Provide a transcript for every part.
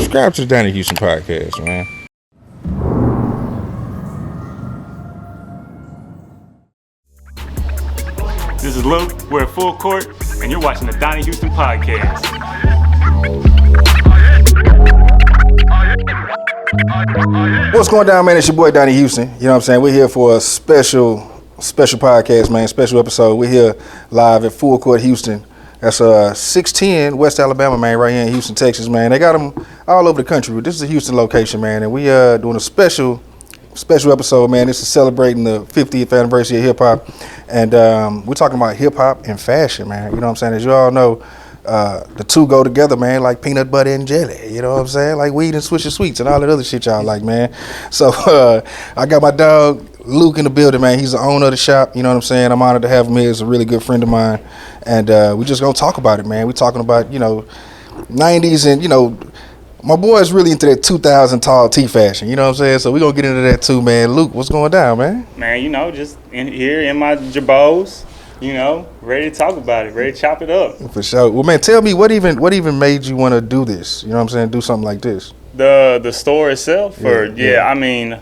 subscribe to the Donnie Houston podcast, man. This is Luke. We're at Full Court, and you're watching the Donnie Houston podcast. What's going down, man? It's your boy Donnie Houston. You know what I'm saying? We're here for a special podcast, man. Special episode. We're here live at Full Court Houston. That's 610 West Alabama, man, right here in Houston, Texas, man. They got them all over the country, but this is a Houston location, man, and we doing a special episode, man. This is celebrating the 50th anniversary of hip hop, and we're talking about hip hop and fashion, man. You know what I'm saying? As you all know, the two go together, man, like peanut butter and jelly. You know what I'm saying? Like weed and Swisher Sweets and all that other shit y'all like, man. So I got my dog Luke in the building, man. He's the owner of the shop. You know what I'm saying? I'm honored to have him here. He's a really good friend of mine, and we just gonna talk about it, man. We're talking about 90s, and my boy is really into that 2000 tall tee fashion. You know what I'm saying? So we're gonna get into that too, man. Luke, what's going down, man? Man, just in here in my jabos. Ready to talk about it, ready to chop it up. For sure. Well, man, tell me what even made you want to do this? You know what I'm saying? Do something like this. The store itself, I mean,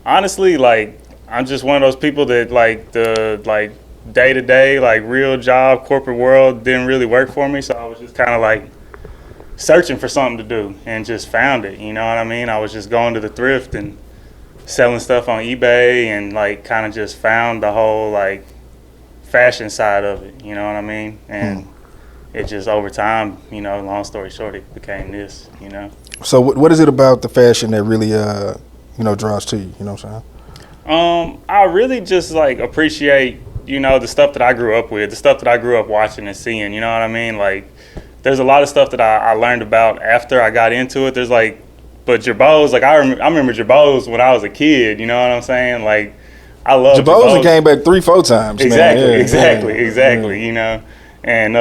honestly, like I'm just one of those people that like the day to day, like real job, corporate world didn't really work for me. So I was just kind of like searching for something to do and just found it. You know what I mean? I was just going to the thrift and selling stuff on eBay and like kind of just found the whole like fashion side of it, you know what I mean? And it just over time, long story short, it became this, So what is it about the fashion that really, draws to you, you know what I'm saying? I really just like appreciate, the stuff that I grew up with, the stuff that I grew up watching and seeing, you know what I mean? Like, there's a lot of stuff that I learned about after I got into it. There's like, but Jabos, like I remember Jabos when I was a kid, you know what I'm saying? Like, I love Jabos and came back 3-4 times. Exactly. And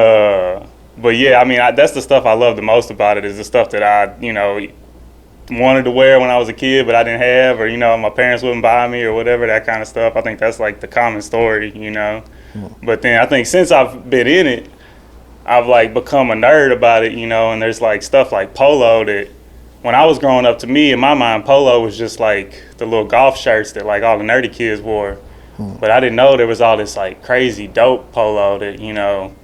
but yeah, I mean, that's the stuff I love the most about it is the stuff that I wanted to wear when I was a kid, but I didn't have, or my parents wouldn't buy me or whatever, that kind of stuff. I think that's like the common story, But then I think since I've been in it, I've like become a nerd about it, and there's like stuff like polo that. When I was growing up, to me, in my mind, polo was just like the little golf shirts that like all the nerdy kids wore. But I didn't know there was all this like crazy dope polo that,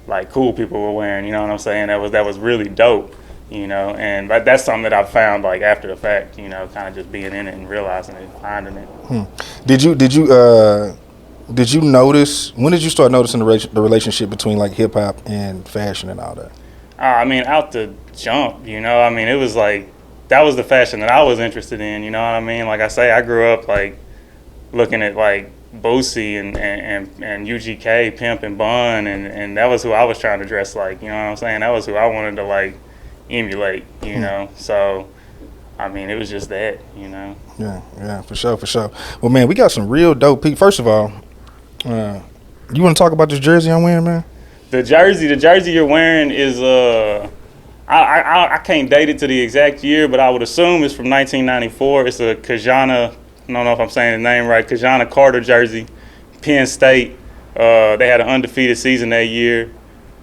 like cool people were wearing, you know what I'm saying? That was really dope, and that's something that I found like after the fact, kind of just being in it and realizing it, finding it. Did you notice, when did you start noticing the relationship between like hip hop and fashion and all that? I mean, out the jump, I mean, it was like, that was the fashion that I was interested in, you know what I mean? Like I say, I grew up like looking at like Boosie and UGK, Pimp and Bun, and that was who I was trying to dress like, you know what I'm saying? That was who I wanted to like emulate, So, I mean, it was just that, Yeah, for sure. Well, man, we got some real dope people. First of all, you want to talk about this jersey I'm wearing, man? The jersey you're wearing is I can't date it to the exact year, but I would assume it's from 1994. It's a Kajana, I don't know if I'm saying the name right, Kajana Carter jersey, Penn State. They had an undefeated season that year.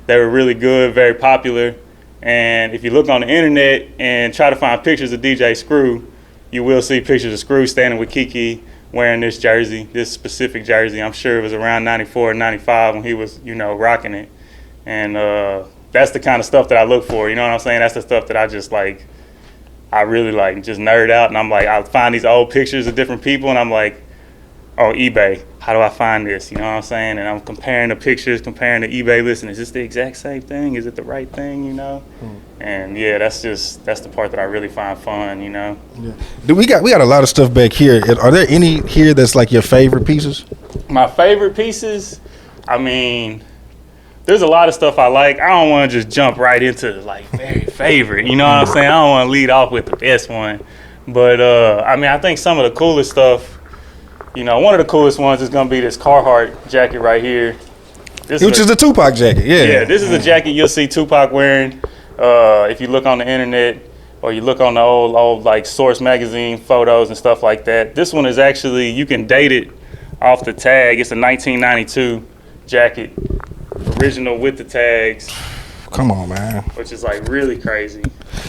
They were really good, very popular. And if you look on the internet and try to find pictures of DJ Screw, you will see pictures of Screw standing with Kiki wearing this jersey, this specific jersey. I'm sure it was around 94 or 95 when he was, rocking it. And that's the kind of stuff that I look for, you know what I'm saying? That's the stuff that I just like, I really like just nerd out. And I'm like, I'll find these old pictures of different people and I'm like, oh, eBay, how do I find this? You know what I'm saying? And I'm comparing the pictures, comparing the eBay list, and is this the exact same thing? Is it the right thing, And yeah, that's the part that I really find fun, Yeah. We got a lot of stuff back here. Are there any here that's like your favorite pieces? My favorite pieces, I mean, there's a lot of stuff I like. I don't want to just jump right into like very favorite, you know what I'm saying? I don't want to lead off with the best one. But I mean, I think some of the coolest stuff, one of the coolest ones is going to be this Carhartt jacket right here. Which is the Tupac jacket, yeah. Yeah, this is a jacket you'll see Tupac wearing if you look on the internet or you look on the old like Source magazine photos and stuff like that. This one is actually, you can date it off the tag. It's a 1992 jacket, original with the tags. Come on, man. Which is like really crazy.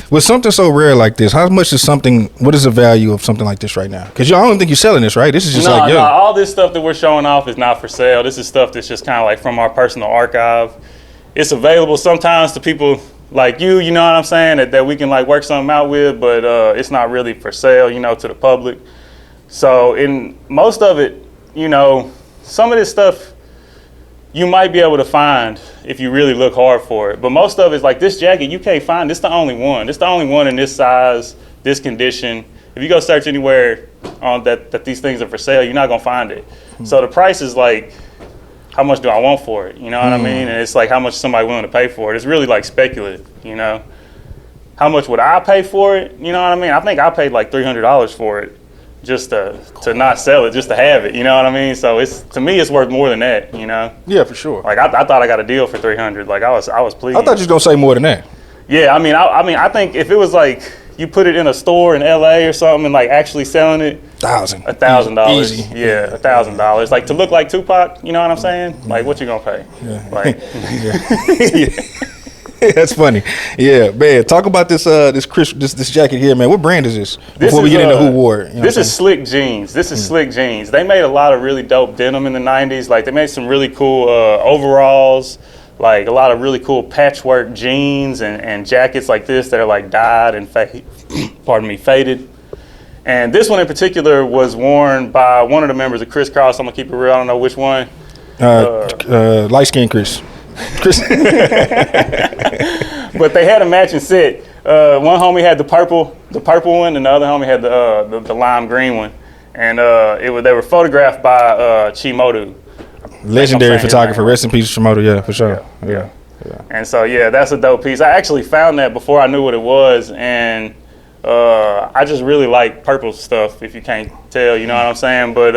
With something so rare like this, how much is something? What is the value of something like this right now? Because I don't think you're selling this, right? This is just No, like, yo. all this stuff that we're showing off is not for sale. This is stuff that's just kind of like from our personal archive. It's available sometimes to people like you know what I'm saying, that we can like work something out with, but it's not really for sale, to the public. So in most of it, some of this stuff you might be able to find if you really look hard for it. But most of it's like this jacket, you can't find. This the only one. This the only one in this size, this condition. If you go search anywhere on that these things are for sale, you're not gonna find it. So the price is like, how much do I want for it? You know what I mean? And it's like, how much is somebody willing to pay for it? It's really like speculative, How much would I pay for it? You know what I mean? I think I paid like $300 for it, just to not sell it, just to have it, you know what I mean? So to me it's worth more than that, Yeah, for sure. Like I thought I got a deal for $300. Like I was pleased. I thought you was gonna say more than that. Yeah, I think if it was like you put it in a store in LA or something and like actually selling it, $1,000. Easy. Yeah, $1,000. Like to look like Tupac, you know what I'm saying? Like what you gonna pay? Yeah. Like That's funny. Yeah, man. Talk about this this jacket here, man. What brand is this? Before we get into who wore it. This is Slick Jeans. This is Slick Jeans. They made a lot of really dope denim in the 90s. Like they made some really cool overalls, like a lot of really cool patchwork jeans and jackets like this that are like dyed and faded. And this one in particular was worn by one of the members of Kriss Kross. I'm gonna keep it real. I don't know which one. Light skinned Chris. But they had a matching set. One homie had the purple one, and the other homie had the lime green one. And they were photographed by Chimodu. Legendary photographer. Rest in peace, Shimoda. Yeah, for sure. Yeah. And so that's a dope piece. I actually found that before I knew what it was, and I just really like purple stuff. If you can't tell, you know what I'm saying. But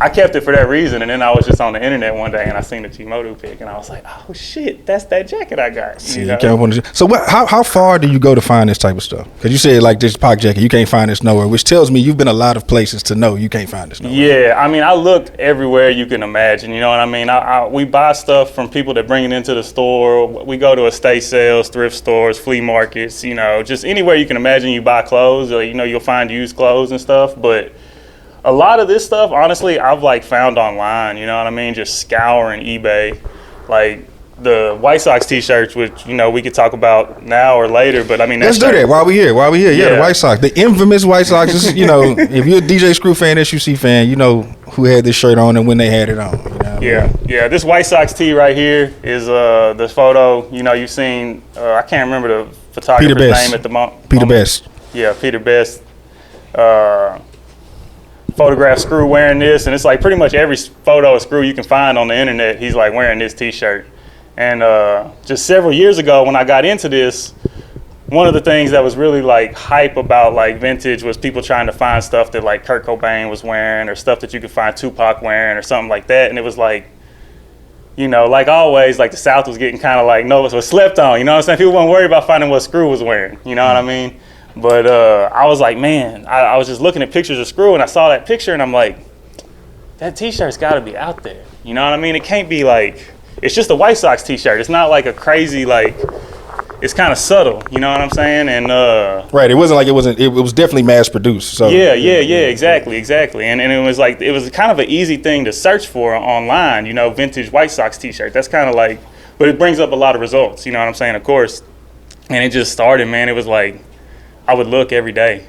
I kept it for that reason, and then I was just on the internet one day and I seen the Chimodu pic, and I was like, oh shit, that's that jacket I got. So how far do you go to find this type of stuff? Because you said like this Pac jacket, you can't find this nowhere, which tells me you've been a lot of places to know you can't find this nowhere. Yeah, I looked everywhere you can imagine. You know what I mean? We buy stuff from people that bring it into the store. We go to estate sales, thrift stores, flea markets. Just anywhere you can imagine you buy clothes. Or, you'll find used clothes and stuff, but. A lot of this stuff, honestly, I've like found online, you know what I mean? Just scouring eBay. Like the White Sox t-shirts, which, we could talk about now or later, but let's do that while we here. Yeah, the White Sox. The infamous White Sox is, if you're a DJ Screw fan, SUC fan, you know who had this shirt on and when they had it on. Yeah. This White Sox tee right here is this photo, you've seen, I can't remember the photographer's name at the moment. Peter Best. Yeah, Peter Best. Photograph Screw wearing this, and it's like pretty much every photo of Screw you can find on the internet, he's like wearing this t-shirt. And just several years ago when I got into this, one of the things that was really like hype about like vintage was people trying to find stuff that like Kurt Cobain was wearing or stuff that you could find Tupac wearing or something like that. And it was like, like always, like the South was getting kind of like, was slept on, you know what I'm saying? People weren't worried about finding what Screw was wearing, you know what I mean? But I was like, man, I was just looking at pictures of Screw, and I saw that picture, and I'm like, that t-shirt's got to be out there. You know what I mean? It can't be like, it's just a White Sox t-shirt. It's not like a crazy, like, it's kind of subtle. You know what I'm saying? And right, it was definitely mass produced. So yeah, exactly. And it was like, it was kind of an easy thing to search for online. Vintage White Sox t-shirt. That's kind of like, but it brings up a lot of results. You know what I'm saying? Of course. And it just started, man. It was like, I would look every day.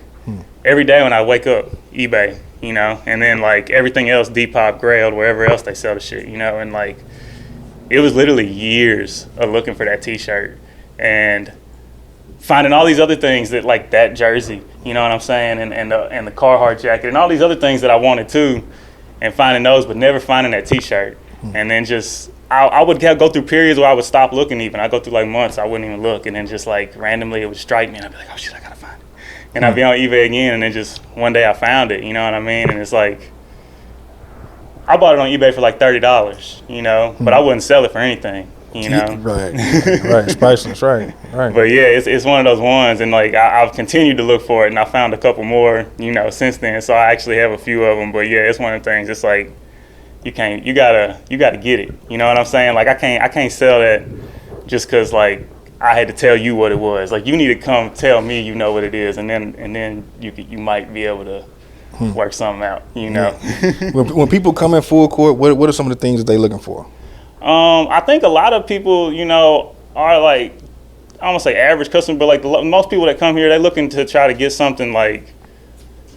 Every day when I wake up, eBay, and then like everything else, Depop, Grailed, wherever else they sell the shit, and like it was literally years of looking for that t-shirt and finding all these other things that like that jersey, you know what I'm saying, and the Carhartt jacket and all these other things that I wanted too, and finding those, but never finding that t-shirt. And then just I would go through periods where I would stop looking even. I'd go through like months, I wouldn't even look, and then just like randomly it would strike me and I'd be like, oh shit, I gotta find it. And I'd be on eBay again, and then just one day I found it, you know what I mean? And it's like, I bought it on eBay for like $30, but I wouldn't sell it for anything, Right, it's priceless, right. But yeah, it's one of those ones, and like I've continued to look for it, and I found a couple more, since then. So I actually have a few of them. But yeah, it's one of the things. It's like you gotta get it. You know what I'm saying? Like I can't sell that just because like I had to tell you what it was. Like, you need to come tell me you know what it is, and then you might be able to work something out, you know. Yeah. when people come in full court, what are some of the things that they looking for? I think a lot of people, you know, are like, I don't want to say average customers, but like most people that come here, they're looking to try to get something like,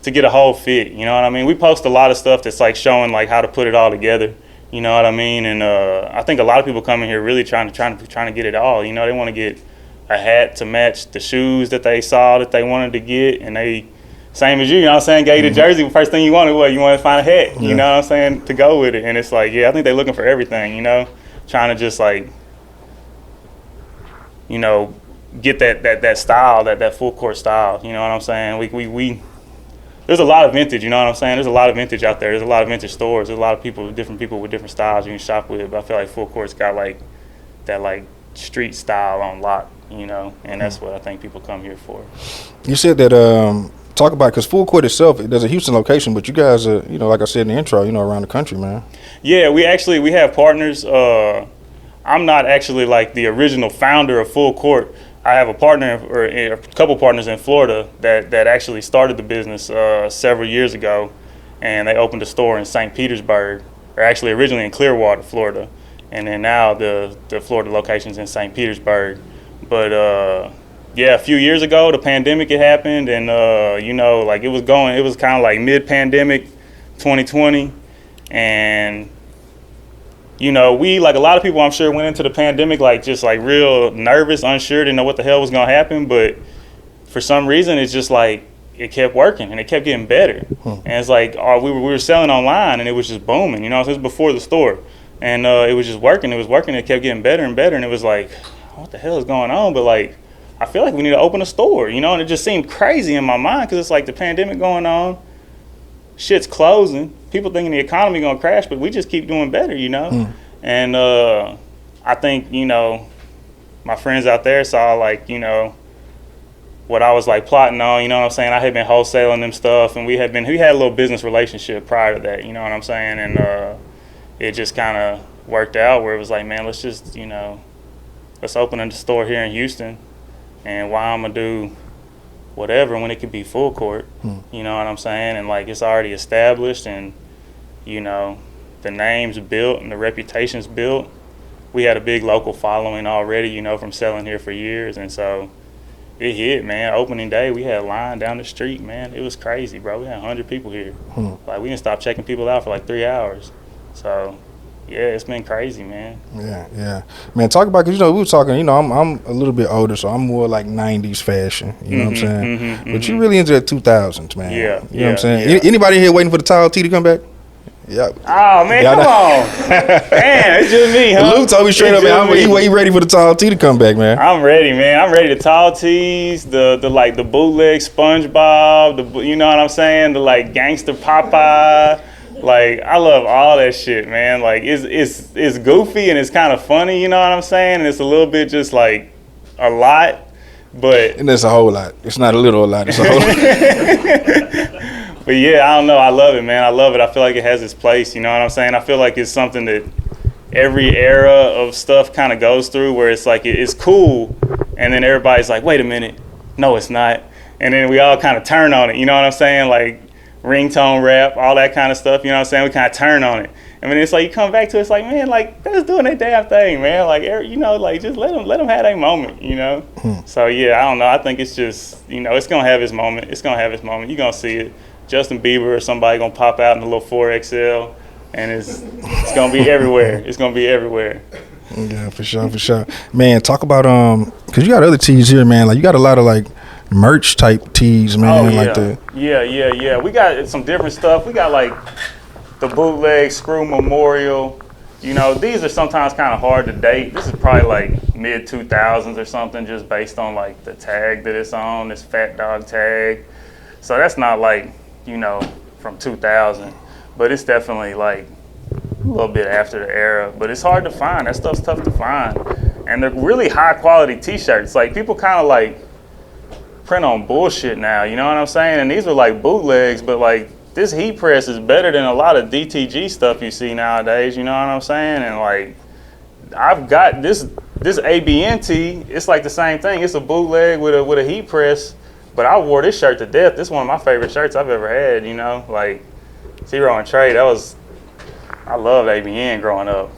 to get a whole fit, you know what I mean? We post a lot of stuff that's like showing like how to put it all together, you know what I mean? And I think a lot of people come in here really trying to get it all, you know. They want to get a hat to match the shoes that they saw that they wanted to get, and they, same as you know what I'm saying, gave you the jersey, first thing you wanted, you wanted to find a hat, you know what I'm saying, to go with it. And it's like, yeah, I think they're looking for everything, you know, trying to just like, you know, get that style, that full court style, you know what I'm saying? We there's a lot of vintage, you know what I'm saying? There's a lot of vintage out there. There's a lot of vintage stores. There's a lot of different people with different styles you can shop with. But I feel like full court's got like that like street style on lock, you know, and that's what I think people come here for. You said that talk about, because full court itself, there's a Houston location, but you guys are, you know, like I said in the intro, you know, around the country, man. Yeah, we have partners. I'm not actually like the original founder of full court. I have a partner, or a couple partners in Florida that actually started the business several years ago, and they opened a store in St. Petersburg, or actually originally in Clearwater, Florida, and then now the Florida location's in St. Petersburg. But yeah, a few years ago, the pandemic had happened, and you know, like it was kind of like mid-pandemic, 2020, and you know, we, like a lot of people, I'm sure, went into the pandemic like just like real nervous, unsure, didn't know what the hell was gonna happen. But for some reason, it's just like it kept working and it kept getting better. And it's like we were selling online and it was just booming. You know, it was before the store, and it was just working. It was working. It kept getting better and better. And it was like, what the hell is going on? But like, I feel like we need to open a store. You know, and it just seemed crazy in my mind because it's like the pandemic going on, shit's closing. People thinking the economy gonna crash, but we just keep doing better, you know. And I think, you know, my friends out there saw like, you know, what I was like plotting on. You know what I'm saying? I had been wholesaling them stuff, and we had a little business relationship prior to that. You know what I'm saying? And it just kind of worked out where it was like, man, let's just, you know, let's open a store here in Houston, and why I'm gonna do whatever when it could be full court. You know what I'm saying? And like, it's already established, and you know, the name's built and the reputation's built. We had a big local following already, you know, from selling here for years, and so it hit, man. Opening day, we had a line down the street, man. It was crazy, bro. We had 100 people here. Like, we didn't stop checking people out for like 3 hours. So yeah, it's been crazy, man. Yeah. Man, talk about, because, you know, we were talking, you know, I'm a little bit older, so I'm more like 90s fashion, you know what I'm saying? But you really into the 2000s, man. Yeah. You know what I'm saying? Anybody here waiting for the tall T to come back? Yeah. Oh, man, come on. Damn, it's just me, huh? Luke told me straight up, man, he ready for the tall T to come back, man. I'm ready, man. I'm ready. The tall tees, the like the bootleg SpongeBob, you know what I'm saying? The like gangster Popeye. Like, I love all that shit, man. Like, it's goofy and it's kind of funny, you know what I'm saying? And it's a little bit just like a lot, but... And it's a whole lot. It's not a little lot, it's a whole lot. But yeah, I don't know. I love it, man. I love it. I feel like it has its place, you know what I'm saying? I feel like it's something that every era of stuff kind of goes through, where it's like, it's cool, and then everybody's like, wait a minute, no, it's not. And then we all kind of turn on it, you know what I'm saying? Like, ringtone rap, all that kind of stuff, you know what I'm saying? We kind of turn on it. I mean, it's like you come back to it, it's like, man, like, they're just doing their damn thing, man. Like, you know, like, just let them have their moment, you know? So, yeah, I don't know. I think it's just, you know, it's going to have its moment. It's going to have its moment. You're going to see it. Justin Bieber or somebody going to pop out in a little 4XL, and it's going to be everywhere. It's going to be everywhere. Yeah, for sure. Man, talk about, because you got other tees here, man. Like, you got a lot of, like, merch type tees, man. Oh, yeah. Like the Yeah. We got some different stuff. We got like the bootleg screw memorial. You know, these are sometimes kind of hard to date. This is probably like mid 2000s or something, just based on like the tag that it's on, this Fat Dog tag. So that's not like, you know, from 2000, but it's definitely like a little bit after the era. But it's hard to find. That stuff's tough to find. And they're really high quality t-shirts. Like, people kind of like print on bullshit now, you know what I'm saying? And these are like bootlegs, but like this heat press is better than a lot of DTG stuff you see nowadays, you know what I'm saying? And like, I've got this this ABNT, it's like the same thing. It's a bootleg with a heat press, but I wore this shirt to death. This is one of my favorite shirts I've ever had, you know? Like, Zero and Trey, I loved ABN growing up.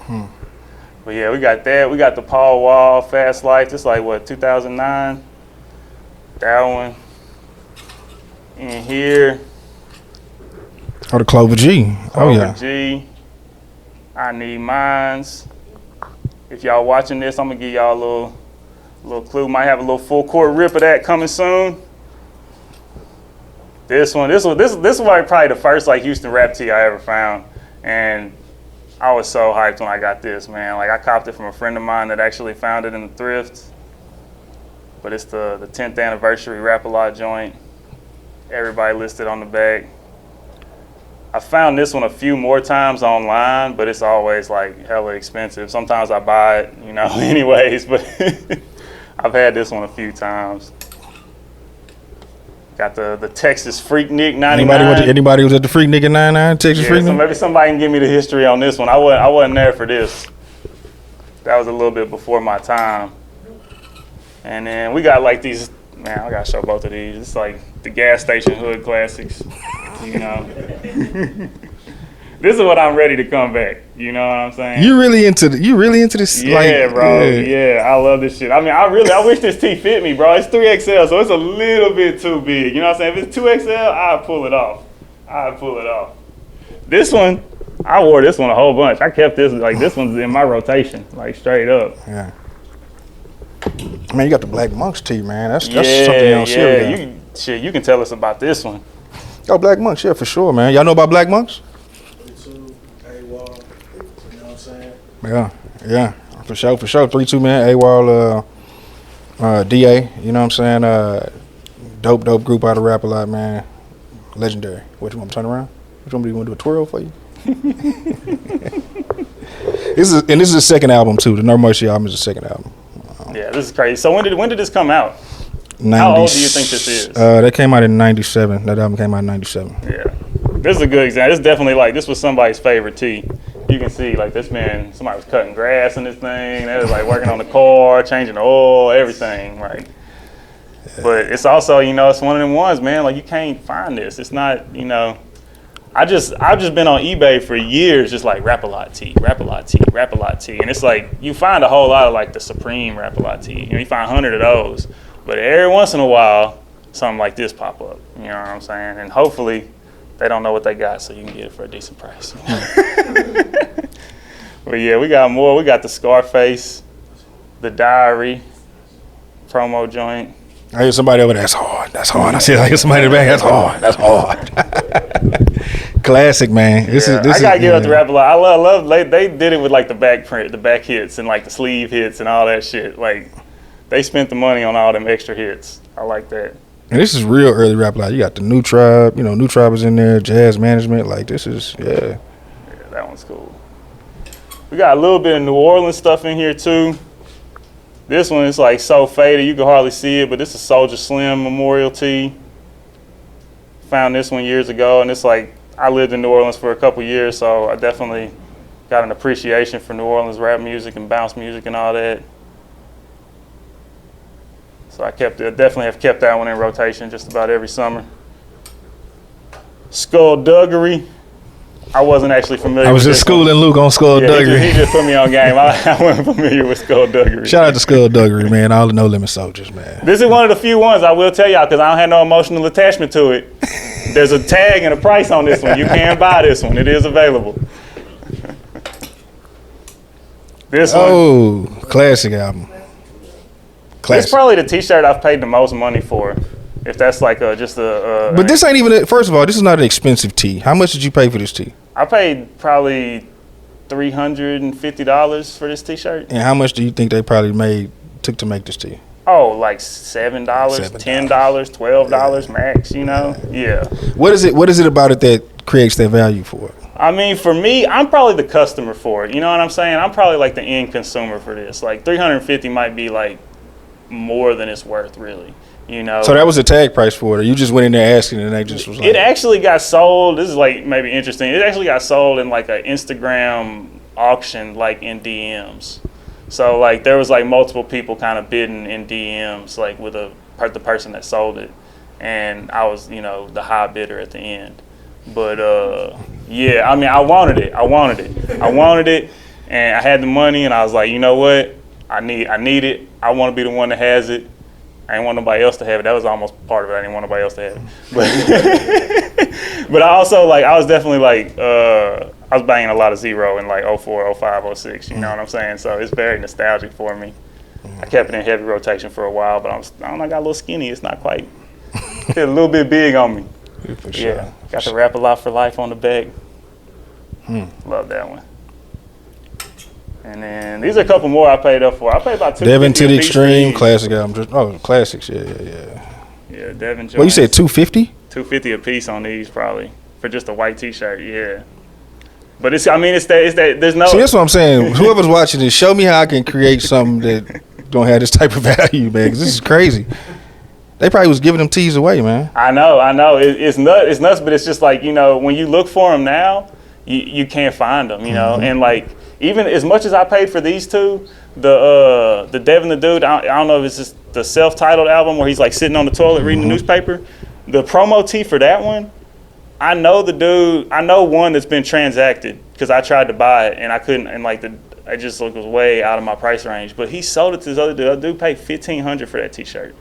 But yeah, we got that. We got the Paul Wall Fast Life. This like, what, 2009? That one. In here. Oh, the Clover G. Clover G. I Need Mines. If y'all watching this, I'm gonna give y'all a little clue. Might have a little full court rip of that coming soon. This was like probably the first like Houston rap tee I ever found, and I was so hyped when I got this, man. Like, I copped it from a friend of mine that actually found it in the thrift. But it's the 10th anniversary Rap-A-Lot joint. Everybody listed on the back. I found this one a few more times online, but it's always like hella expensive. Sometimes I buy it, you know, anyways, but I've had this one a few times. Got the Texas Freaknik 99. Anybody was at the Freaknik in 99, Texas Freaknik? So maybe somebody can give me the history on this one. I wasn't there for this. That was a little bit before my time. And then we got like these, man, I gotta show both of these. It's like the gas station hood classics, you know. This is what I'm ready to come back. You know what I'm saying? You really into this? Yeah, like, bro. Yeah, I love this shit. I mean, I wish this tee fit me, bro. It's 3XL, so it's a little bit too big. You know what I'm saying? If it's 2XL, I'd pull it off. This one, I wore this one a whole bunch. I kept this, like, this one's in my rotation, like, straight up. Yeah. Man, you got the Black Monks tee, man. That's something you don't see every day. You can tell us about this one. Oh, Black Monks, yeah, for sure, man. Y'all know about Black Monks? Yeah, for sure. 3-2, man. AWOL, DA, you know what I'm saying? Dope group out of Rap-A-Lot, man. Legendary. What, you want me to turn around? What, you want to do a twirl for you? This is the second album, too. The No Mercy album is the second album. Yeah, this is crazy. So when did this come out? 90s, how old do you think this is? That came out in 97. That album came out in 97. Yeah. This is a good example. This definitely, like, this was somebody's favorite tee. You can see, like, this man, somebody was cutting grass in this thing. They was, like, working on the car, changing the oil, everything, right? Yeah. But it's also, you know, it's one of them ones, man, like, you can't find this. It's not, you know, I've just been on eBay for years, just like Rap-A-Lot tee. And it's like, you find a whole lot of, like, the Supreme Rap-A-Lot tee. You know, you find 100 of those. But every once in a while, something like this pop up. You know what I'm saying? And hopefully, they don't know what they got, so you can get it for a decent price. But yeah, we got more. We got the Scarface, the Diary, promo joint. I hear somebody over there. That's hard. I hear somebody in the back. That's hard. Classic, man. I gotta give up the Rap-A-Lot. I love. They did it with like the back print, the back hits, and like the sleeve hits and all that shit. Like, they spent the money on all them extra hits. I like that. And this is real early Rap-A-Lot. You got the New Tribe. You know, New Tribe is in there. Jazz Management. Like, this is, yeah. Yeah, that one's cool. We got a little bit of New Orleans stuff in here, too. This one is, like, so faded. You can hardly see it, but this is Soulja Slim Memorial tee. Found this one years ago, and it's like, I lived in New Orleans for a couple years, so I definitely got an appreciation for New Orleans rap music and bounce music and all that. So I definitely have kept that one in rotation just about every summer. Skullduggery. I wasn't actually familiar with this. I was just schooling Luke on Skullduggery. He just put me on game. I wasn't familiar with Skullduggery. Shout out to Skullduggery, man. All the No Limit Soldiers, man. This is one of the few ones I will tell y'all, because I don't have no emotional attachment to it. There's a tag and a price on this one. You can buy this one. It is available. This one. Oh, classic album. Classic. It's probably the T-shirt I've paid the most money for. If that's like just a. But this ain't even. First of all, this is not an expensive tee. How much did you pay for this tee? I paid probably $350 for this T-shirt. And how much do you think they probably took to make this tee? Oh, like $7, $10, $12 max. You know, yeah. What is it about it that creates that value for it? I mean, for me, I'm probably the customer for it. You know what I'm saying? I'm probably like the end consumer for this. Like $350 might be like more than it's worth, really. You know. So that was the tag price for it, or you just went in there asking and they just was like. It actually got sold. This is like maybe interesting. It actually got sold in like an Instagram auction, like in DMs. So like there was like multiple people kind of bidding in DMs like with the person that sold it, and I was the high bidder at the end. But yeah, I mean I wanted it, and I had the money, and I was like, you know what, I need it. I want to be the one that has it. I didn't want nobody else to have it. That was almost part of it. I didn't want nobody else to have it. But I also I was definitely I was banging a lot of zero in like 04, 05, 06. You know what I'm saying? So it's very nostalgic for me. I kept it in heavy rotation for a while, but I got a little skinny. It's not quite. It's a little bit big on me. For sure. Yeah, got the Rap a Lot for Life on the back. Love that one. And then these are a couple more I paid up for. I paid about $250 Devin to the Extreme, classic album. Classics, yeah. Yeah, Devin Jones. Well, you said $250? $250 a piece on these probably for just a white T-shirt. Yeah, but it's that there's no. See, that's what I'm saying. Whoever's watching this, show me how I can create something that don't have this type of value, man. Because this is crazy. They probably was giving them tees away, man. I know. It's nuts, but it's just like when you look for them now, you can't find them, and like. Even as much as I paid for these two, the Devin the Dude, I don't know if it's just the self-titled album where he's like sitting on the toilet reading the newspaper. The promo tee for that one, I know the dude. I know one that's been transacted because I tried to buy it and I couldn't. And like I just was way out of my price range. But he sold it to this other dude. That dude paid $1,500 for that T-shirt.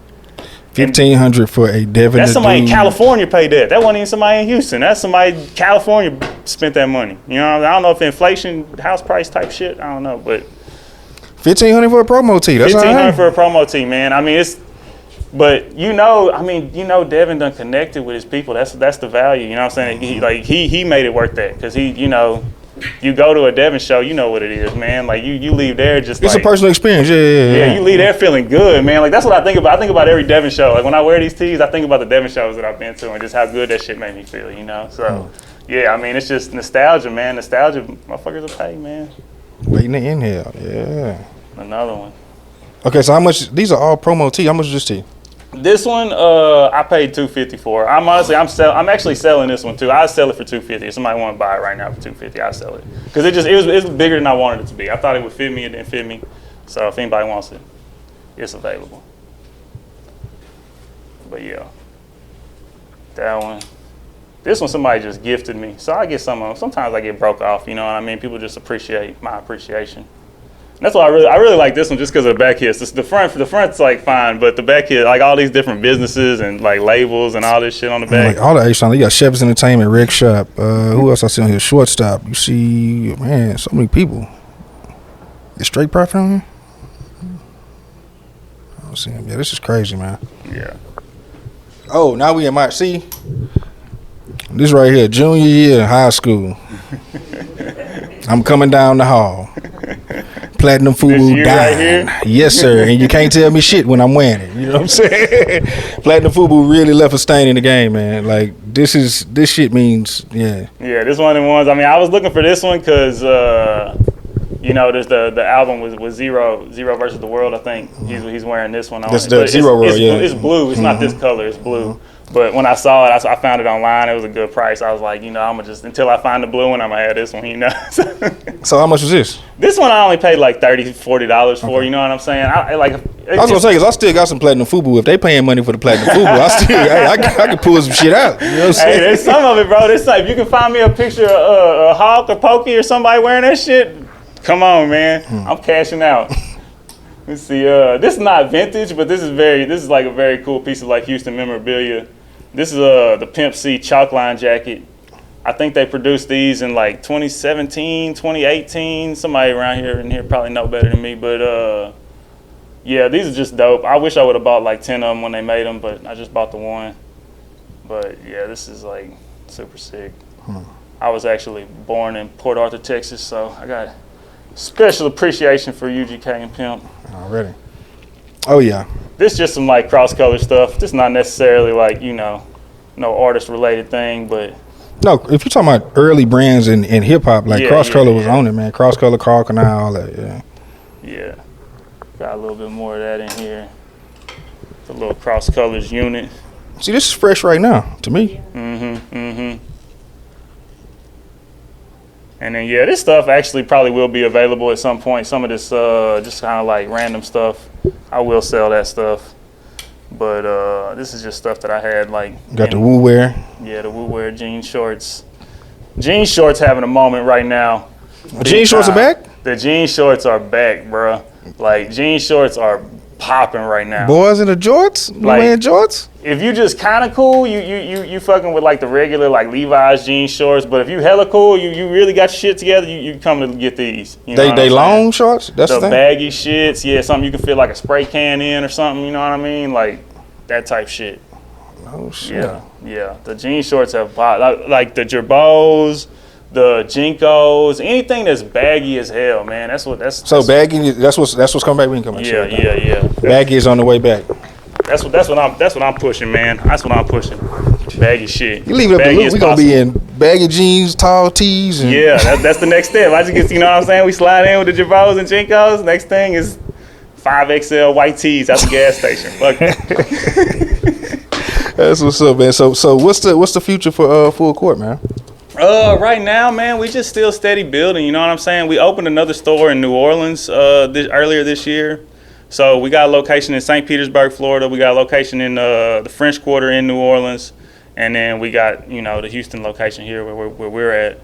$1,500 for a Devin. That's somebody in California paid that. That wasn't even somebody in Houston. That's somebody in California spent that money. I don't know if inflation, house price type shit. I don't know, but $1,500 for a promo tee. That's $1,500 for a promo tee, man. I mean, but Devin done connected with his people. That's the value. You know what I'm saying? He made it worth that because you go to a Devin show, you know what it is, man. Like you leave there just it's a personal experience. Yeah. You leave there feeling good, man. Like that's what I think about. I think about every Devin show. Like when I wear these tees, I think about the Devin shows that I've been to and just how good that shit made me feel, So yeah, I mean it's just nostalgia, man. Nostalgia, motherfuckers will pay, man. Waiting to inhale, yeah. Another one. Okay, so how much? These are all promo tee. How much is this tee? This one, I paid $250 for. I'm actually selling this one too. I sell it for $250. If somebody want to buy it right now for $250, I sell it because it was bigger than I wanted it to be. I thought it would fit me, it didn't fit me. So if anybody wants it, it's available. But yeah, that one. This one somebody just gifted me, so I get some of them. Sometimes I get broke off. You know what I mean? People just appreciate my appreciation. That's why I really like this one just because of the back hits. The front's like fine, but the back hit, like all these different businesses and like labels and all this shit on the back. Like all the H-Line. You got Chef's Entertainment, Rick Shop. Who else I see on here? Shortstop. You see, man, so many people. Is Straight Profit on here? I don't see him. Yeah, this is crazy, man. Yeah. Oh, now we in my see. This right here, junior year in high school. I'm coming down the hall. Platinum Fubu dying. Right, yes, sir. And you can't tell me shit when I'm wearing it. You know what I'm saying? Platinum Fubu really left a stain in the game, man. Like this shit means, yeah. Yeah, this one of the ones. I mean, I was looking for this one because there's the album was Zero versus the World. I think he's wearing this one on. That's the Zero World, yeah. It's blue. It's not this color. It's blue. But when I saw it, I found it online. It was a good price. I was like, I'm gonna just until I find the blue one, I'm gonna have this one. So how much was this? This one I only paid like $30, $40 for. Okay. You know what I'm saying? I was gonna say because I still got some Platinum Fubu. If they paying money for the Platinum Fubu, I can pull some shit out. You know what I'm saying? Hey, there's some of it, bro. There's like if you can find me a picture of a Hawk or Pokey or somebody wearing that shit, come on, man. I'm cashing out. Let's see. This is not vintage, but this is like a very cool piece of like Houston memorabilia. This is the Pimp C chalk line jacket. I think they produced these in like 2017, 2018. Somebody around here in here probably know better than me, but yeah, these are just dope. I wish I would have bought like 10 of them when they made them, but I just bought the one. But yeah, this is like super sick. I was actually born in Port Arthur, Texas, so I got special appreciation for UGK and Pimp. Already. Oh yeah. This just some like cross-color stuff. This not necessarily like, no artist-related thing, but... No, if you're talking about early brands in hip-hop, like Cross-Color was on it, man. Cross-Color, Carl Canal, all that, yeah. Yeah. Got a little bit more of that in here. The little Cross-Colors unit. See, this is fresh right now, to me. And then yeah, this stuff actually probably will be available at some point. Some of this just kind of like random stuff, I will sell that stuff. But this is just stuff that I had like. Got the Woo wear. Yeah, the Woo wear jean shorts. Jean shorts having a moment right now. Jean shorts are back? The jean shorts are back, bruh. Like jean shorts are popping right now. Boys in the jorts? Like, wearing jorts? If you just kind of cool, you fucking with like the regular like Levi's jean shorts. But if you hella cool, you really got your shit together, you come to get these. You know they long shorts? That's the thing? baggy shits. Yeah, something you can fit like a spray can in or something. You know what I mean? Like that type shit. Oh shit. Yeah. The jean shorts have popped. Like the Gerbos, the Jinkos, anything that's baggy as hell, man. That's baggy. That's what's coming back. We can come back. Yeah. Baggy is on the way back. That's what I'm pushing, man. That's what I'm pushing. Baggy shit. You leave it up to Luke. We gonna be in baggy jeans, tall tees. And yeah, that's the next step. I just get, you know what I'm saying. We slide in with the Gerbos and Jinkos. Next thing is 5XL white tees at the gas station. Fuck it. That's what's up, man. So what's the future for Full Court, man? Right now, man, we just still steady building. You know what I'm saying? We opened another store in New Orleans earlier this year. So we got a location in St. Petersburg, Florida. We got a location in the French Quarter in New Orleans, and then we got the Houston location here where we're at.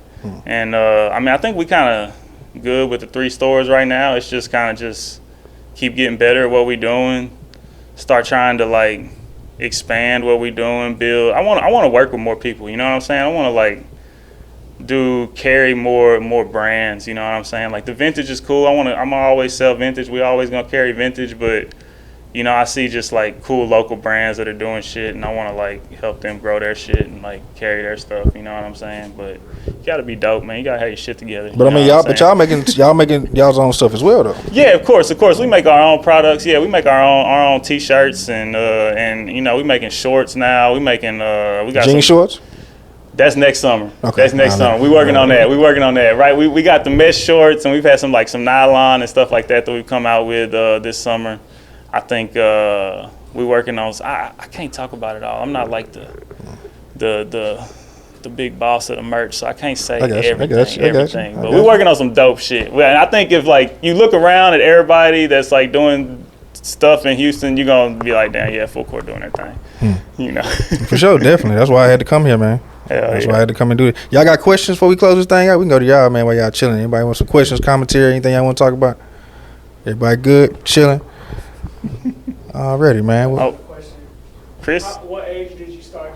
And I mean, I think we kind of good with the 3 stores right now. It's just kind of just keep getting better at what we're doing. Start trying to like expand what we're doing, build. I want to work with more people. You know what I'm saying? I want to like carry more brands, you know what I'm saying? Like the vintage is cool. I'm gonna always sell vintage. We always gonna carry vintage, but I see just like cool local brands that are doing shit, and I want to like help them grow their shit and like carry their stuff. You know what I'm saying? But you gotta be dope, man. You gotta have your shit together. But I mean, y'all making y'all's own stuff as well, though. Yeah, of course. We make our own products. Yeah, we make our own t-shirts and we making shorts now. We making we got jean shorts. That's next summer. Okay. That's next summer. We working on that. Right. We got the mesh shorts, and we've had some nylon and stuff like that we've come out with this summer. I think we working on. I can't talk about it all. I'm not like the big boss of the merch, so I can't say everything. But we're working on some dope shit. And I think if like you look around at everybody that's like doing stuff in Houston, you're gonna be like, damn, yeah, Full Court doing their thing. For sure, definitely. That's why I had to come here, man. That's why I had to come and do it. Y'all got questions before we close this thing out? We can go to y'all, man, while y'all chilling. Anybody want some questions, commentary, anything y'all want to talk about? Everybody good? Chilling? Already, man. Chris? What age did you start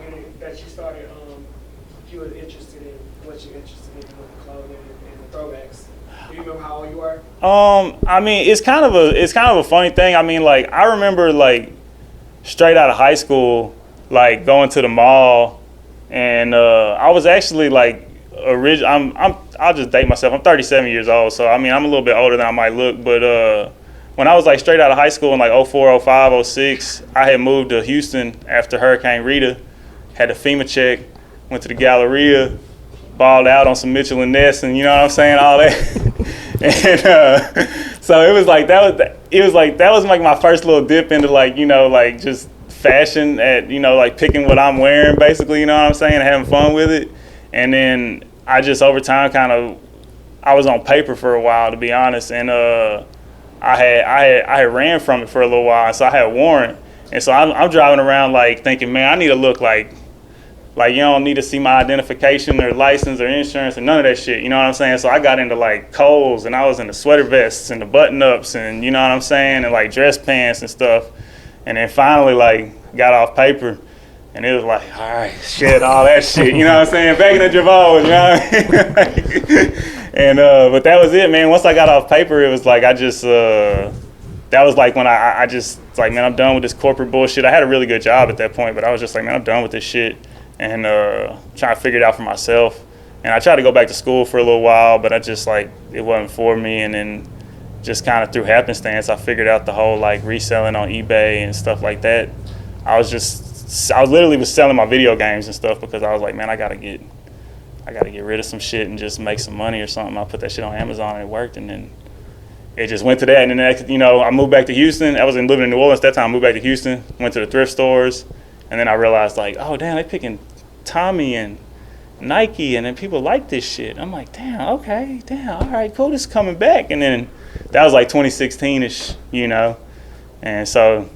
you were interested in what you're interested in with the clothing and the throwbacks? Do you remember how old you were? I mean, it's kind of a funny thing. I mean, like I remember like straight out of high school, like going to the mall. And I was actually like I'll just date myself. I'm 37 years old, so I mean I'm a little bit older than I might look. But when I was like straight out of high school in like 04, 05, 06, I had moved to Houston after Hurricane Rita. Had a FEMA check, went to the Galleria, balled out on some Mitchell and Ness, and you know what I'm saying, all that. And so it was like that was like my first little dip into like like just fashion at like picking what I'm wearing basically, you know what I'm saying, and having fun with it. And then I just over time I was on paper for a while, to be honest, and I had ran from it for a little while, so I had a warrant, and so I'm driving around like thinking, man, I need to look like you don't need to see my identification or license or insurance and none of that shit, you know what I'm saying? So I got into like Kohl's, and I was in the sweater vests and the button ups and you know what I'm saying, and like dress pants and stuff. And then finally, like, got off paper, and it was like, all right, shit, all that shit, you know what I'm saying? Back in the Gerbos, you know what I mean? And, but that was it, man. Once I got off paper, it was like, I just, that was like when I just, like, man, I'm done with this corporate bullshit. I had a really good job at that point, but I was just like, man, I'm done with this shit, and trying to figure it out for myself. And I tried to go back to school for a little while, but I just, like, it wasn't for me, and then just kind of through happenstance, I figured out the whole like reselling on eBay and stuff like that. I literally was selling my video games and stuff because I was like, man, I gotta get rid of some shit and just make some money or something. I put that shit on Amazon and it worked, and then it just went to that. And then I moved back to Houston. I was living in New Orleans at that time. I moved back to Houston, went to the thrift stores, and then I realized like, oh damn, they picking Tommy and Nike, and then people like this shit. I'm like, damn, okay, damn, all right, cool, this is coming back. And then that was like 2016-ish, you know, and so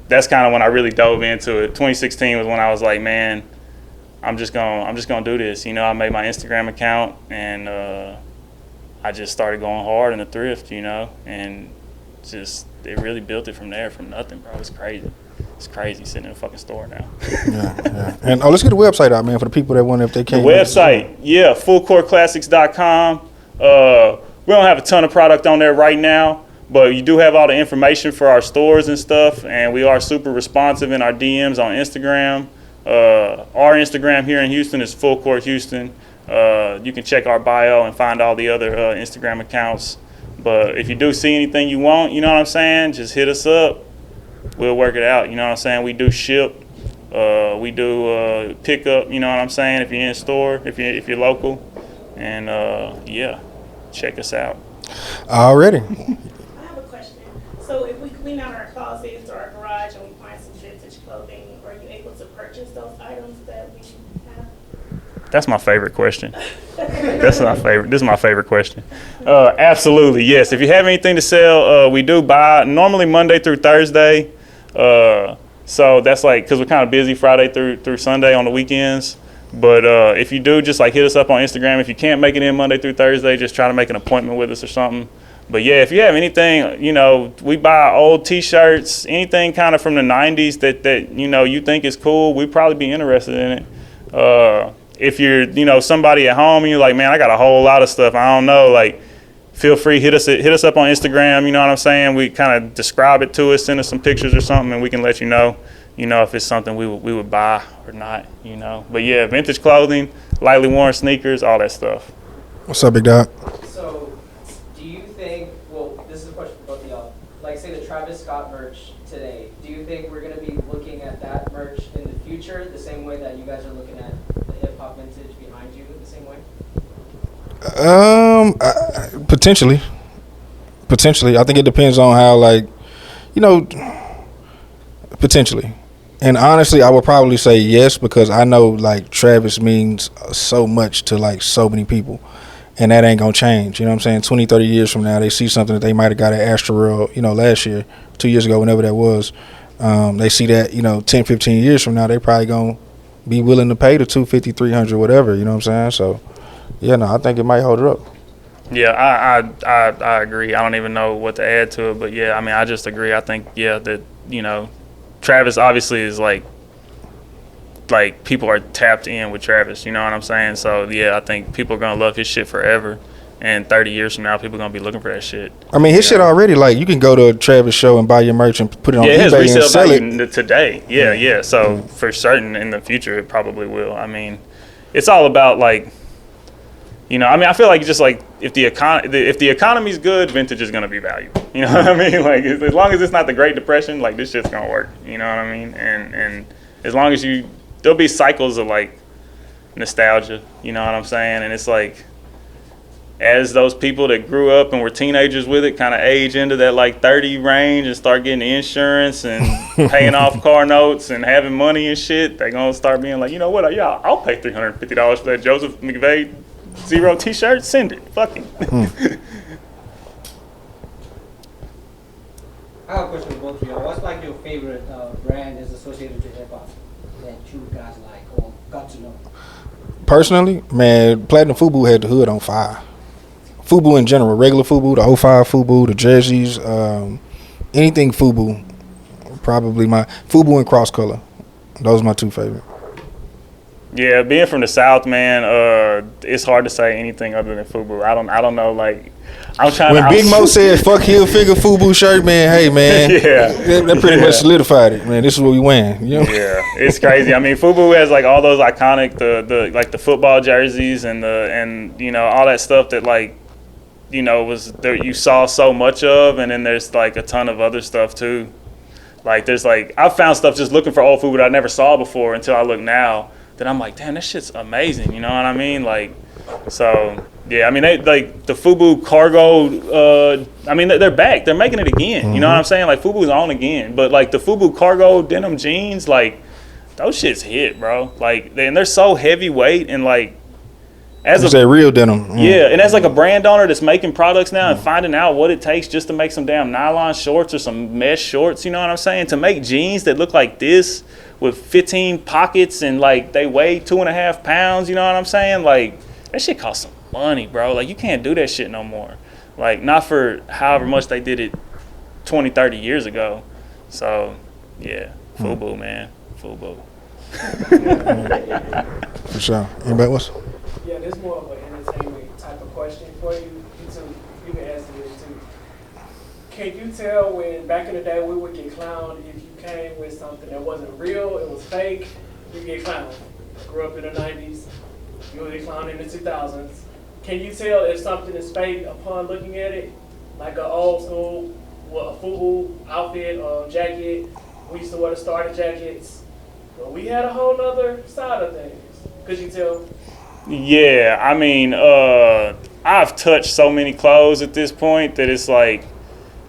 that's kind of when I really dove into it. 2016 was when I was like, man, I'm just gonna do this. You know, I made my Instagram account, and I just started going hard in the thrift, you know, and just it really built it from there, from nothing, bro. It's crazy. It's crazy sitting in a fucking store now. Yeah. And let's get the website out, man, for the people that want, if they can't. The website, yeah, fullcourtclassics.com. We don't have a ton of product on there right now, but you do have all the information for our stores and stuff, and we are super responsive in our DMs on Instagram. Our Instagram here in Houston is Full Court Houston. You can check our bio and find all the other Instagram accounts. But if you do see anything you want, you know what I'm saying, just hit us up. We'll work it out, you know what I'm saying? We do ship, we do pickup, you know what I'm saying, if you're in store, if you're local. And yeah, check us out. Already. I have a question. So if we clean out our closets or our garage and we find some vintage clothing, are you able to purchase those items that we have? That's my favorite question. This is my favorite question. Absolutely, yes. If you have anything to sell, we do buy normally Monday through Thursday. So that's like, because we're kind of busy Friday through Sunday on the weekends. But if you do, just like hit us up on Instagram. If you can't make it in Monday through Thursday, just try to make an appointment with us or something. But yeah, if you have anything, you know, we buy old T-shirts, anything kind of from the 90s that you know you think is cool, we'd probably be interested in it. If you're, you know, somebody at home and you're like, man, I got a whole lot of stuff, I don't know, like, feel free, hit us up on Instagram, you know what I'm saying? We kind of describe it to us, send us some pictures or something, and we can let you know, if it's something we would buy or not, you know. But yeah, vintage clothing, lightly worn sneakers, all that stuff. What's up, big dog? So, do you think, well, this is a question for both of y'all, like say the Travis Scott merch today, do you think we're going to be looking at that merch in the future the same way that you guys are looking at the hip-hop vintage behind you the same way? Potentially. I think it depends on how, like, you know, potentially. And honestly, I would probably say yes, because I know, like, Travis means so much to, like, so many people. And that ain't going to change. You know what I'm saying? 20, 30 years from now, they see something that they might have got at Astroworld, you know, last year, 2 years ago, whenever that was. They see that, 10, 15 years from now, they probably going to be willing to pay the $250, $300, whatever. You know what I'm saying? So, yeah, no, I think it might hold it up. Yeah, I agree. I don't even know what to add to it, but yeah, I mean, I just agree. I think, yeah, that, Travis obviously is like people are tapped in with Travis, you know what I'm saying? So yeah, I think people are gonna love his shit forever, and 30 years from now, people are gonna be looking for that shit. I mean, his shit already, like, you can go to a Travis show and buy your merch and put it on eBay and sell it today. Yeah. So for certain, in the future, it probably will. I mean, it's all about, like, I feel like just like if the economy's good, vintage is gonna be valuable. You know what I mean? Like, as long as it's not the Great Depression, like, this shit's gonna work. You know what I mean? And as long as there'll be cycles of, like, nostalgia. You know what I'm saying? And it's like, as those people that grew up and were teenagers with it kind of age into that, like, 30 range and start getting insurance and paying off car notes and having money and shit, they're gonna start being like, you know what? Yeah, I'll pay $350 for that Joseph McVeigh Zero T-shirt. Send it. Fuck him. I have a question for both of you. What's like your favorite brand is associated to hip hop that you guys like or got to know? Personally, man, Platinum Fubu had the hood on fire. Fubu in general, regular Fubu, the 05 Fubu, the jerseys, anything Fubu. Probably my Fubu and Cross Color. Those are my two favorite. Yeah, being from the South, man, it's hard to say anything other than Fubu. I don't know, like, I'm trying when to... Big Mo said, fuck heel figure Fubu shirt, man, hey, man. Yeah. That pretty much solidified it, man. This is what we wearing, you know? Yeah, it's crazy. I mean, Fubu has, like, all those iconic, the football jerseys and all that stuff that, like, was there, you saw so much of, and then there's, like, a ton of other stuff, too. Like, there's, like, I've found stuff just looking for old Fubu that I never saw before until I look now. Then I'm like, damn, that shit's amazing. You know what I mean? Like, so yeah. I mean, they like the Fubu cargo. I mean, they're back. They're making it again. You know what I'm saying? Like, Fubu's on again. But like the Fubu cargo denim jeans, like, those shits hit, bro. Like, and they're so heavyweight, and like as You a say real denim. yeah, and as like a brand owner that's making products now and finding out what it takes just to make some damn nylon shorts or some mesh shorts, you know what I'm saying? To make jeans that look like this with 15 pockets and like they weigh 2.5 pounds, you know what I'm saying? Like that shit costs some money, bro. Like you can't do that shit no more. Like not for however much they did it 20, 30 years ago. So yeah, Fubu, man, Fubu. For sure. Anybody else? Yeah, this is more of an entertainment type of question for you. You too. You can answer this too. Can you tell when back in the day we would get clowned if you came with something that wasn't real, it was fake, you get clowned? Grew up in the 90s, you would get clowned in the 2000s. Can you tell if something is fake upon looking at it? Like an old school, a Fubu outfit or jacket. We used to wear the starter jackets. But we had a whole nother side of things. Could you tell? Yeah, I mean, I've touched so many clothes at this point that it's like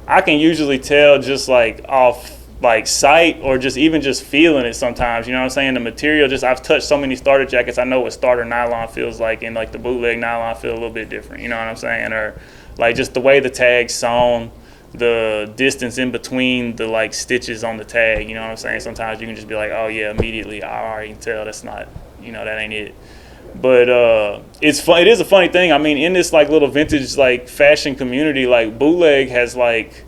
I can usually tell just like off like sight or just even just feeling it sometimes. You know what I'm saying? The material, just I've touched so many starter jackets. I know what starter nylon feels like, and like the bootleg nylon feel a little bit different. You know what I'm saying? Or like just the way the tag's sewn, the distance in between the like stitches on the tag. You know what I'm saying? Sometimes you can just be like, oh yeah, immediately I already can tell that's not, you know, that ain't it. But it's fun. It is a funny thing. I mean, in this like little vintage like fashion community, like bootleg has like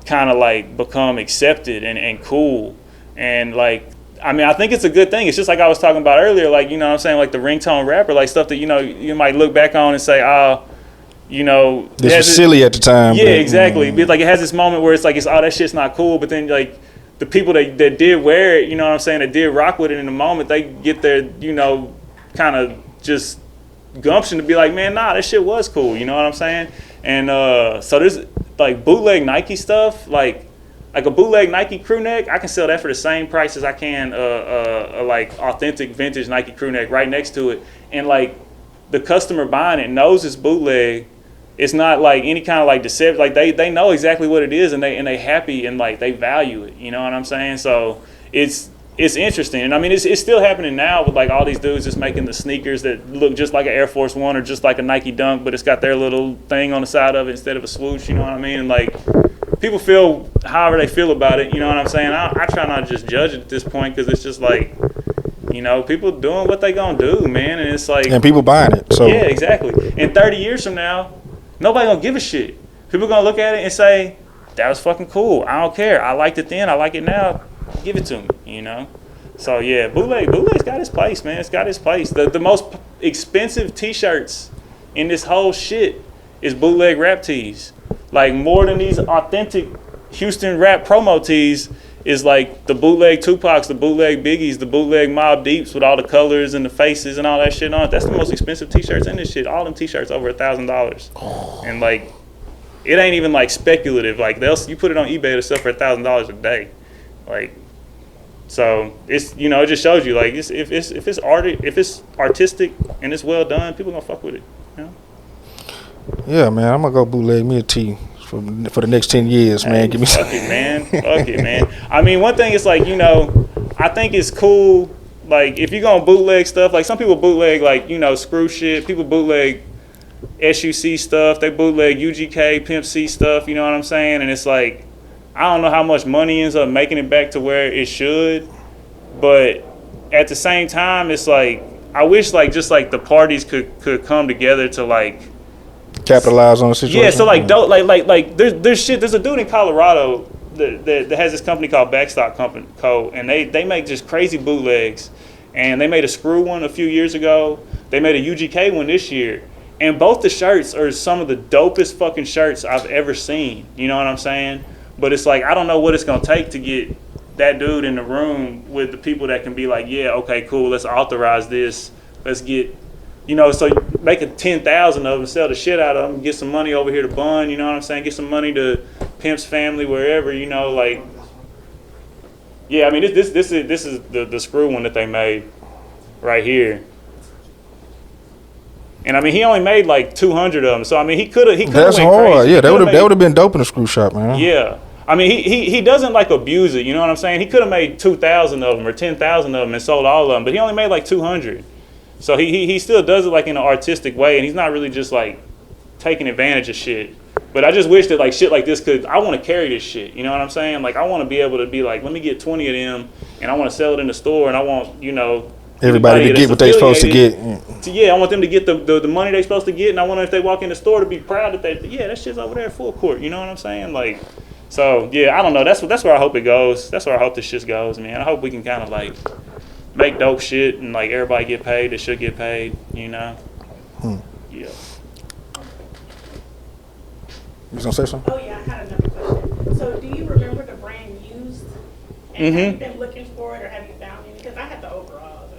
kind of like become accepted and cool. And like, I mean, I think it's a good thing. It's just like I was talking about earlier, like, you know what I'm saying, like the ringtone rapper, like stuff that, you know, you might look back on and say, oh, you know, this was silly at the time. Yeah, exactly. But like it has this moment where it's like, oh, that shit's not cool. But then like the people that did wear it, you know what I'm saying, that did rock with it in the moment, they get their, you know, kind of just gumption to be like, man, nah, that shit was cool. You know what I'm saying? And so there's like bootleg Nike stuff, like a bootleg Nike crew neck, I can sell that for the same price as I can a like authentic vintage Nike crew neck right next to it. And like the customer buying it knows it's bootleg. It's not like any kind of like deception. Like they know exactly what it is, and they happy and like they value it. You know what I'm saying? So it's interesting, and I mean it's still happening now with like all these dudes just making the sneakers that look just like an Air Force One or just like a Nike Dunk, but it's got their little thing on the side of it instead of a swoosh. You know what I mean? And like people feel however they feel about it. You know what I'm saying? I try not to just judge it at this point because it's just like, you know, people doing what they gonna do, man, and it's like, and people buying it. So yeah, exactly. And 30 years from now, nobody gonna give a shit. People gonna look at it and say, that was fucking cool. I don't care. I liked it then. I like it now. Give it to me, you know? So yeah, bootleg's got its place, man. It's got its place. The most expensive t-shirts in this whole shit is bootleg rap tees. Like more than these authentic Houston rap promo tees is like the bootleg Tupacs, the bootleg Biggies, the bootleg Mobb Deeps with all the colors and the faces and all that shit on it. That's the most expensive t-shirts in this shit. All them t-shirts over $1,000. And like, it ain't even like speculative. Like you put it on eBay, it'll sell for $1,000 a day. Like, so it's, you know, it just shows you like if it's artistic and it's well done, people gonna fuck with it. You know? yeah, man, I'm gonna go bootleg me a tee for the next 10 years, man. Hey, Give me fuck some. it, man. Fuck it, man. I mean, one thing is like, you know, I think it's cool. Like if you're gonna bootleg stuff, like some people bootleg like, you know, screw shit. People bootleg SUC stuff. They bootleg UGK, Pimp C stuff. You know what I'm saying? And it's like, I don't know how much money ends up making it back to where it should, but at the same time, it's like I wish like just like the parties could come together to like Capitalize on the situation. Yeah, so like dope, like there's shit. There's a dude in Colorado that has this company called Backstock Company Co. And they make just crazy bootlegs, and they made a screw one a few years ago. They made a UGK one this year, and both the shirts are some of the dopest fucking shirts I've ever seen. You know what I'm saying? But it's like, I don't know what it's going to take to get that dude in the room with the people that can be like, yeah, okay, cool, let's authorize this. Let's get, you know, so make a 10,000 of them, sell the shit out of them, get some money over here to Bun, you know what I'm saying? Get some money to Pimp's family, wherever, you know, like, yeah, I mean, this is the screw one that they made right here. And I mean, he only made like 200 of them, so I mean, he could have. That's hard. Crazy. Yeah, that would have been dope in the screw shop, man. Yeah, I mean, he doesn't like abuse it. You know what I'm saying? He could have made 2,000 of them or 10,000 of them and sold all of them, but he only made like 200. So he still does it like in an artistic way, and he's not really just like taking advantage of shit. But I just wish that like shit like this I want to carry this shit. You know what I'm saying? Like I want to be able to be like, let me get 20 of them, and I want to sell it in the store, and I want everybody to get what they're supposed to get. I want them to get the money they're supposed to get, and I want them, if they walk in the store, to be proud that that shit's over there at full court. You know what I'm saying? Like, so yeah, I don't know. That's where I hope it goes. That's where I hope this shit goes, man. I hope we can kind of like make dope shit and like everybody get paid that should get paid. You know? Yeah. You was gonna say something? Oh yeah, I had another question. So do you remember the brand used? And have you been looking for it, or have you found any? Because I had the overalls.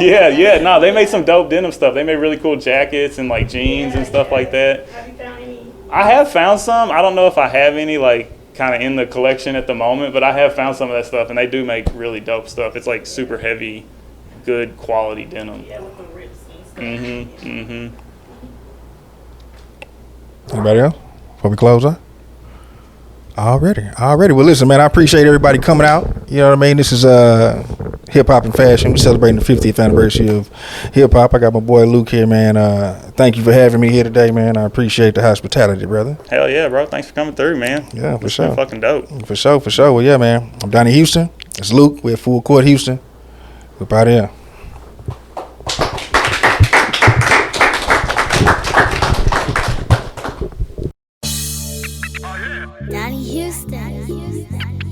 yeah. No, they made some dope denim stuff. They made really cool jackets and like jeans and stuff like that. Have you found any? I have found some. I don't know if I have any like kind of in the collection at the moment, but I have found some of that stuff, and they do make really dope stuff. It's like super heavy, good quality denim. Yeah, with the rips and stuff. Anybody else? Before we close up? Already. Well, listen, man, I appreciate everybody coming out. You know what I mean? This is hip hop and fashion. We're celebrating the 50th anniversary of hip hop. I got my boy Luke here, man. Thank you for having me here today, man. I appreciate the hospitality, brother. Hell yeah, bro. Thanks for coming through, man. Yeah, for It's sure. been fucking dope. For sure. Well, yeah, man. I'm Donnie Houston. It's Luke. We're at Full Court Houston. We're about here. Donnie Houston.